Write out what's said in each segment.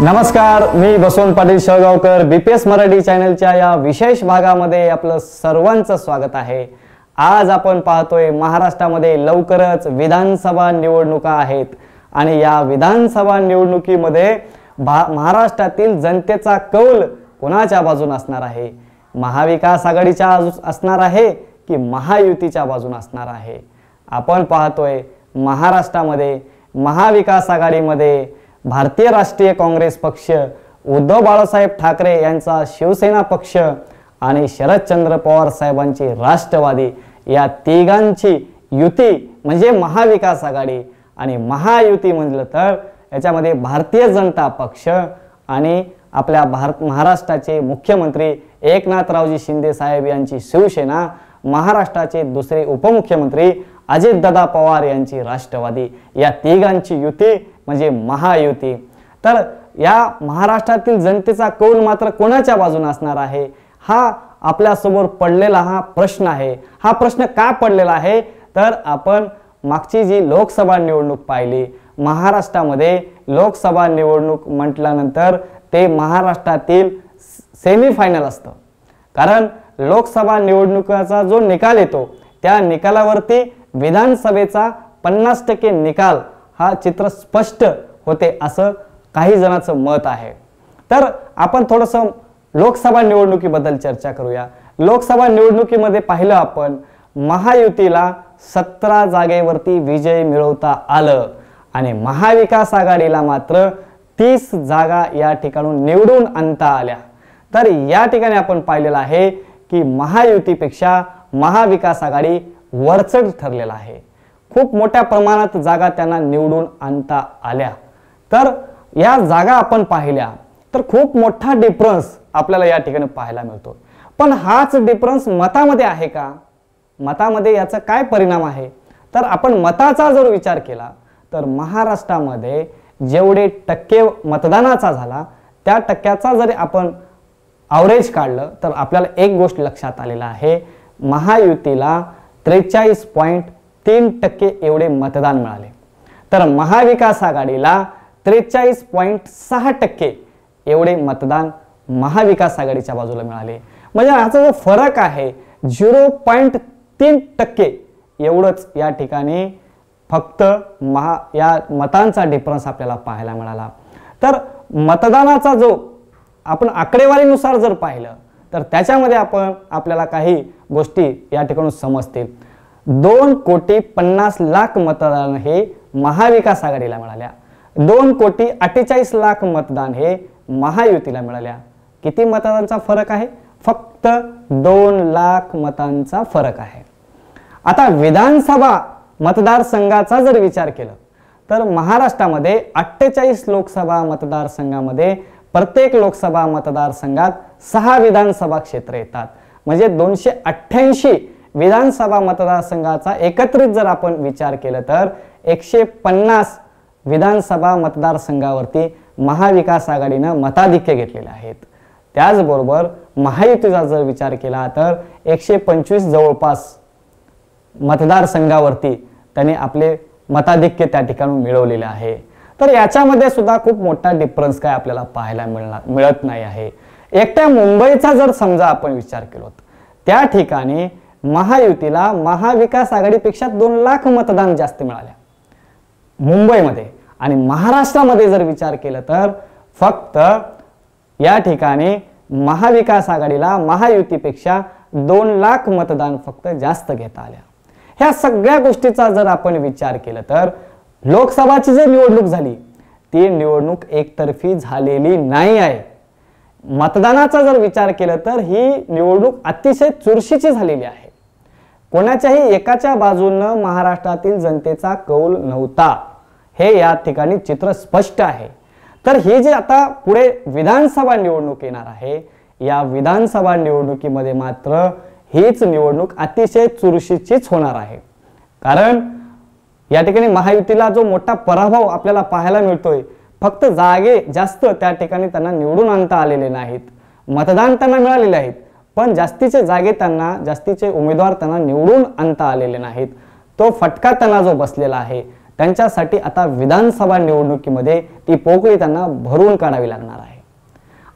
नमस्कार, मी बसवंत पाटील शेळगावकर बीपीएस मराठी चॅनलच्या या विशेष भागामध्ये आपलं सर्वांचं स्वागत आहे। आज आपण पाहतोय महाराष्ट्रामध्ये लवकरच विधानसभा निवडणुका आहेत आणि या विधानसभा निवडणुकीमध्ये महाराष्ट्रातील जनतेचा कौल कोणाच्या बाजूने असणार आहे? महाविकास आघाडीच्या असणार आहे की महायुतीच्या बाजूने असणार आहे? आपण पाहतोय महाराष्ट्रामध्ये महाविकास आघाडीमध्ये भारतीय राष्ट्रीय काँग्रेस पक्ष, उद्धव बाळासाहेब ठाकरे यांचा शिवसेना पक्ष आणि शरदचंद्र पवार साहेबांची राष्ट्रवादी या तिघांची युती म्हणजे महाविकास आघाडी। आणि महायुती म्हटलं तर याच्यामध्ये भारतीय जनता पक्ष आणि आपल्या महाराष्ट्राचे मुख्यमंत्री एकनाथरावजी शिंदे साहेब यांची शिवसेना, महाराष्ट्राचे दुसरे उपमुख्यमंत्री अजितदादा पवार यांची राष्ट्रवादी या तिघांची युती म्हणजे महायुती। तर या महाराष्ट्रातील जनतेचा कौल मात्र कोणाच्या बाजूने असणार आहे हा आपल्या समोर पडलेला हा प्रश्न आहे। हा प्रश्न का पडलेला आहे तर आपण मागची जी लोकसभा निवडणूक पाहिली, महाराष्ट्रामध्ये लोकसभा निवडणूक म्हटल्यानंतर ते महाराष्ट्रातील सेमीफायनल असतं। कारण लोकसभा निवडणुकीचा जो निकाल येतो त्या निकालावरती विधानसभेचा 50% निकाल हा चित्र स्पष्ट होते असं काही जणांचं मत आहे। तर आपण थोडंसं लोकसभा निवडणुकीबद्दल चर्चा करूया। लोकसभा निवडणुकीमध्ये पाहिलं आपण महायुतीला 17 जागेवरती विजय मिळवता आलं आणि महाविकास आघाडीला मात्र 30 जागा या ठिकाणून निवडून आणता आल्या। तर या ठिकाणी आपण पाहिलेलं आहे की महायुतीपेक्षा महाविकास आघाडी वरचढ ठरलेला आहे। खूप मोठ्या प्रमाणात जागा त्यांना निवडून आणता आल्या। तर या जागा आपण पाहिल्या तर खूप मोठा डिफरन्स आपल्याला या ठिकाणी पाहायला मिळतो। पण हाच डिफरन्स मतामध्ये आहे का? मतामध्ये याचा काय परिणाम आहे? तर आपण मताचा जर विचार केला तर महाराष्ट्रामध्ये जेवढे टक्के मतदानाचा झाला त्या टक्क्याचा जरी आपण ॲव्हरेज काढलं तर आपल्याला एक गोष्ट लक्षात आलेला आहे, महायुतीला 43.3% एवढे मतदान मिळाले तर महाविकास आघाडीला 43.6% एवढे मतदान महाविकास आघाडीच्या बाजूला मिळाले। म्हणजे याचा जो फरक आहे 0.3% एवढंच या ठिकाणी फक्त या मतांचा डिफरन्स आपल्याला पाहायला मिळाला। तर मतदानाचा जो आपण आकडेवारीनुसार जर पाहिलं तर त्याच्यामध्ये आपल्याला काही गोष्टी या ठिकाणी समजतील। 2,50,00,000 मतदान हे महाविकास आघाडीला मिळाल्या, 2,48,00,000 मतदान हे महायुतीला मिळाल्या। किती मतदानाचा फरक आहे? फक्त 2,00,000 मतांचा फरक आहे। आता विधानसभा मतदारसंघाचा जर विचार केला तर महाराष्ट्रामध्ये 48 लोकसभा मतदारसंघामध्ये प्रत्येक लोकसभा मतदारसंघात 6 विधानसभा क्षेत्र येतात। म्हणजे 288 विधानसभा मतदारसंघाचा एकत्रित जर आपण विचार केला तर 150 विधानसभा मतदारसंघावरती महाविकास आघाडीने मताधिक्य घेतलेले आहेत। त्याचबरोबर महायुतीचा जर विचार केला तर 125 जवळपास मतदारसंघावरती त्यांनी आपले मताधिक्य त्या ठिकाणी मिळवलेले आहे। तर याच्यामध्ये सुद्धा खूप मोठा डिफरन्स काय आपल्याला पाहायला मिळत नाही आहे। एकट्या मुंबईचा जर समजा आपण विचार केलो त्या ठिकाणी महायुतीला महाविकास आघाडीपेक्षा 2,00,000 मतदान जास्त मिळाले मुंबईमध्ये। आणि महाराष्ट्रामध्ये जर विचार केला तर फक्त या ठिकाणी महाविकास आघाडीला महायुतीपेक्षा 2,00,000 मतदान फक्त जास्त घेता आल्या। ह्या सगळ्या गोष्टीचा जर आपण विचार केला तर लोकसभाची जी निवडणूक झाली ती निवडणूक एकतर्फी झालेली नाही आहे। मतदानाचा जर विचार केला तर ही निवडणूक अतिशय चुरशीची झालेली आहे। कोणाच्याही एकाच्या बाजूने महाराष्ट्रातील जनतेचा कौल नव्हता हे या ठिकाणी चित्र स्पष्ट आहे। तर ही जी आता पुढे विधानसभा निवडणूक येणार आहे या विधानसभा निवडणुकीमध्ये मात्र हीच निवडणूक अतिशय चुरशीचीच होणार आहे। कारण या ठिकाणी महायुतीला जो मोठा पराभव आपल्याला पाहायला मिळतोय, फक्त जागे जास्त त्या ठिकाणी त्यांना निवडून आणता आलेले नाहीत, मतदान त्यांना मिळालेले आहेत पण जास्तीचे जागे त्यांना जास्तीचे उमेदवार त्यांना निवडून आणता आलेले नाहीत। तो फटका त्यांना जो बसलेला आहे त्यांच्यासाठी आता विधानसभा निवडणुकीमध्ये ती पोकळी त्यांना भरून काढावी लागणार आहे।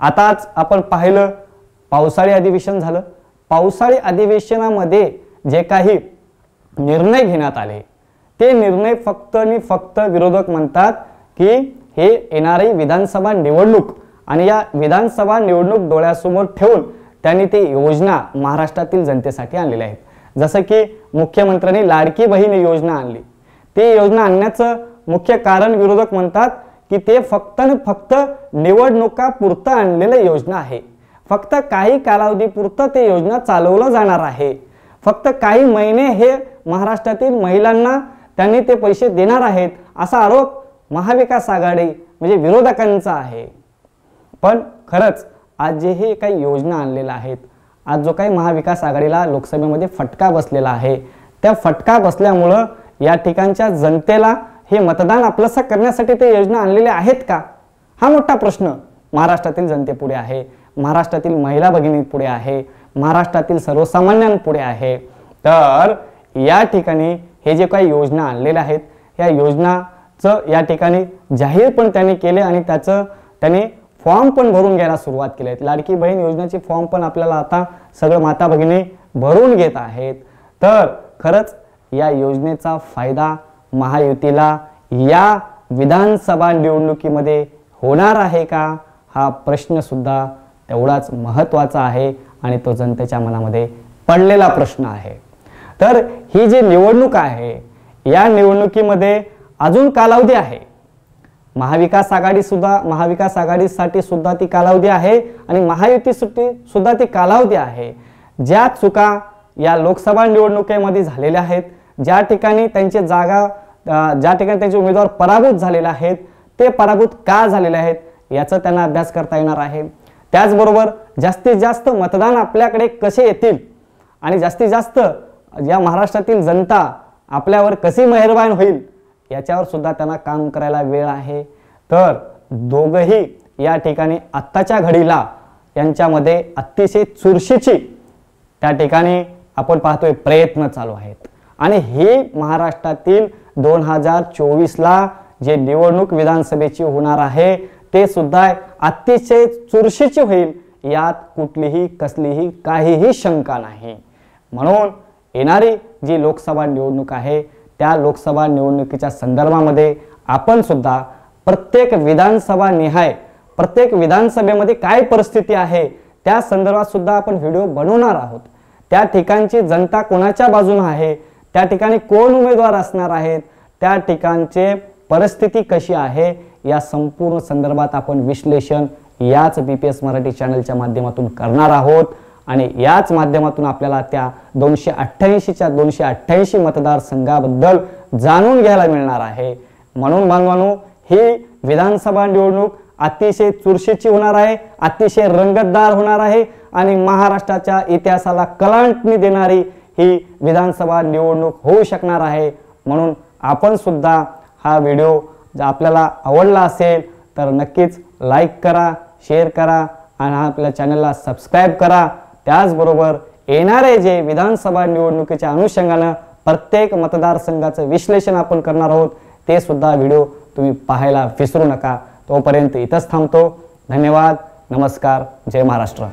आताच आपण पाहिलं पावसाळी अधिवेशन झालं। पावसाळी अधिवेशनामध्ये जे काही निर्णय घेण्यात आले ते निर्णय फक्त आणि फक्त विरोधक म्हणतात की हे येणारी विधानसभा निवडणूक आणि या विधानसभा निवडणूक डोळ्यासमोर ठेवून त्यांनी ते योजना महाराष्ट्रातील जनतेसाठी आणलेल्या आहेत। जसं की मुख्यमंत्र्यांनी लाडकी बहीण योजना आणली। ते योजना आणण्याचं मुख्य कारण विरोधक म्हणतात की ते फक्त आणि फक्त निवडणुकापुरतं आणलेलं योजना आहे। फक्त काही कालावधीपुरतं ते योजना चालवलं जाणार आहे। फक्त काही महिने हे महाराष्ट्रातील महिलांना त्यांनी ते पैसे देणार आहेत असा आरोप महाविकास आघाडी म्हणजे विरोधकांचा आहे। पण खरंच आज जे हे काही योजना आणलेल्या आहेत, आज जो काही महाविकास आघाडीला लोकसभेमध्ये फटका बसलेला आहे, त्या फटका बसल्यामुळं या ठिकाणच्या जनतेला हे मतदान आपलंसं करण्यासाठी ते योजना आणलेल्या आहेत का, हा मोठा प्रश्न महाराष्ट्रातील जनतेपुढे आहे, महाराष्ट्रातील महिला भगिनींपुढे आहे, महाराष्ट्रातील सर्वसामान्यांपुढे आहे। तर या ठिकाणी हे जे काही योजना आणलेल्या आहेत या योजनाचं या ठिकाणी जाहीर पण त्यांनी केले आणि त्याचं त्यांनी फॉर्म पण भरून घ्यायला सुरुवात केली आहे। लाडकी बहीण योजनेचे फॉर्म पण आपल्याला आता सगळं माता भगिनी भरून घेत आहेत। तर खरंच या योजनेचा फायदा महायुतीला या विधानसभा निवडणुकीमध्ये होणार आहे का, हा प्रश्न सुद्धा तेवढाच महत्त्वाचा आहे आणि तो जनतेच्या मनामध्ये पडलेला प्रश्न आहे। तर ही जी निवडणूक आहे या निवडणुकीमध्ये अजून कालावधी आहे। महाविकास आघाडीसाठी सुद्धा ती कालावधी आहे आणि महायुतीसाठी सुद्धा ती कालावधी आहे। ज्या चुका या लोकसभा निवडणुकीमध्ये झालेल्या आहेत, ज्या ठिकाणी त्यांचे त्यांचे उमेदवार पराभूत झालेले आहेत, ते पराभूत का झालेले आहेत याचा त्यांना अभ्यास करता येणार आहे। त्याचबरोबर जास्तीत जास्त मतदान आपल्याकडे कसे येतील आणि जास्तीत जास्त या महाराष्ट्रातील जनता आपल्यावर कशी मेहरबान होईल याच्यावर सुद्धा त्यांना काम करायला वेळ आहे। तर दोघंही या ठिकाणी आत्ताच्या घडीला यांच्यामध्ये अतिशय चुरशीची त्या ठिकाणी आपण पाहतोय प्रयत्न चालू आहेत आणि हे महाराष्ट्रातील 2024ला जे निवडणूक विधानसभेची होणार आहे ते सुद्धा अतिशय चुरशीची होईल, यात कुठलीही कसलीही काहीही शंका नाही। म्हणून येणारी जी लोकसभा निवडणूक आहे त्या लोकसभा निवडणुकीच्या संदर्भामध्ये आपण सुद्धा प्रत्येक विधानसभेमध्ये काय परिस्थिती आहे त्या संदर्भात सुद्धा आपण व्हिडिओ बनवणार आहोत। त्या ठिकाणची जनता कोणाच्या बाजूने आहे, त्या ठिकाणी कोण उमेदवार असणार आहेत, त्या ठिकाणचे परिस्थिती कशी आहे या संपूर्ण संदर्भात आपण विश्लेषण याच BPS मराठी चॅनलच्या माध्यमातून करणार आहोत आणि याच माध्यमातून आपल्याला त्या 288 मतदारसंघाबद्दल जाणून घ्यायला मिळणार आहे। म्हणून बांधवांनो, ही विधानसभा निवडणूक अतिशय चुरशीची होणार आहे, अतिशय रंगतदार होणार आहे आणि महाराष्ट्राच्या इतिहासाला कलांटणी देणारी ही विधानसभा निवडणूक होऊ शकणार आहे। म्हणून आपण सुद्धा हा व्हिडिओ जर आपल्याला आवडला असेल तर नक्कीच लाईक करा, शेअर करा आणि आपल्या चॅनलला सबस्क्राईब करा। त्याचबरोबर येणारे जे विधानसभा निवडणुकीच्या अनुषंगाने प्रत्येक मतदारसंघाचं विश्लेषण आपण करणार आहोत ते सुद्धा व्हिडिओ तुम्ही पाहायला विसरू नका। तोपर्यंत इथंच थांबतो। धन्यवाद, नमस्कार, जय महाराष्ट्र।